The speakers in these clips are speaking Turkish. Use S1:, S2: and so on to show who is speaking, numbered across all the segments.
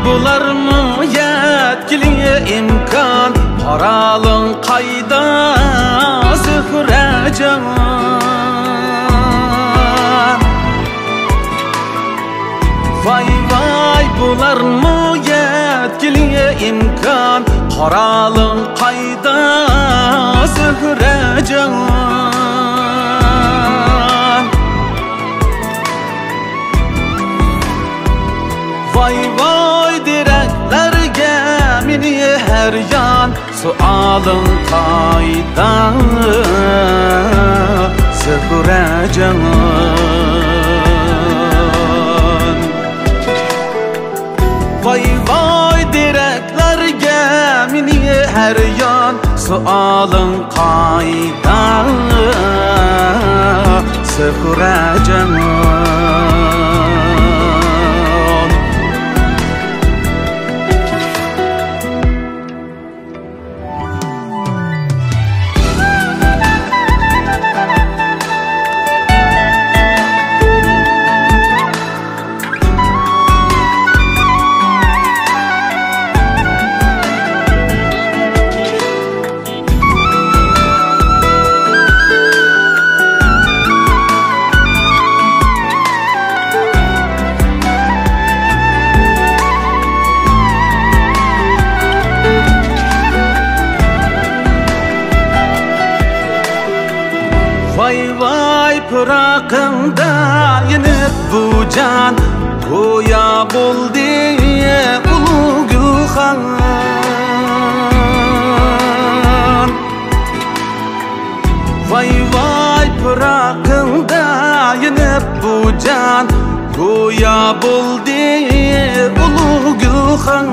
S1: bularmı yetkili imkan, paralın qayda Zührecan. Vay bularmı yetkili imkan, paralın qayda Zührecan. Vay direklerge mini her yan, sualın qayda Zührecan. Vay direklerge mini her yan, sualın qayda Zührecan. Vay pırakında yenip bu can, goya buldu ulu Gülxan. Vay pırakında yenip bu can, goya buldu ulu Gülxan.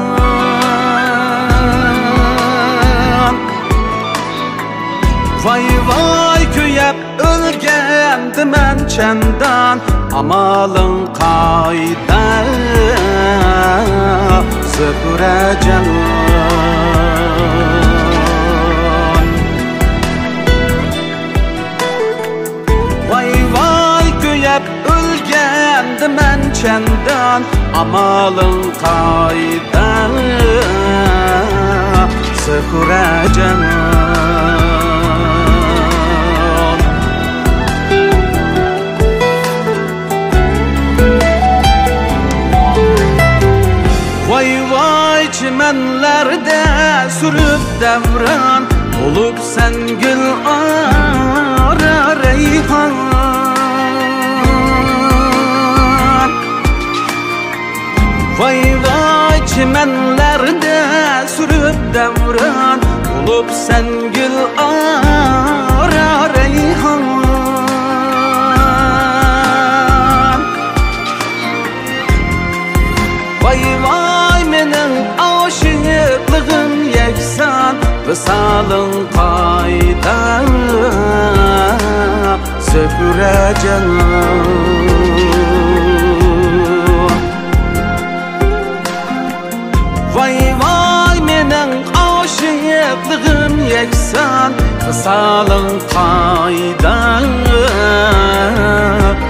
S1: Vay köyep ölgendim ben çendan, amalın qayda Zührecan. Vay köyep ölgendim ben çendan, amalın qayda Zührecan. Vay çimenlerde sürüp devran, olup sen gül ara reyhan. Vay çimenlerde sürüp devran, olup sen gül ara reyhan. Vay menin aşıklığım yeksan, visalın qayda Zührecan. Vay menin aşıklığım yeksan, visalın qayda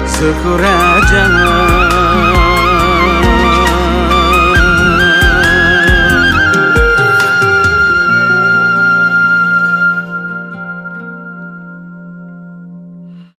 S1: Zührecan.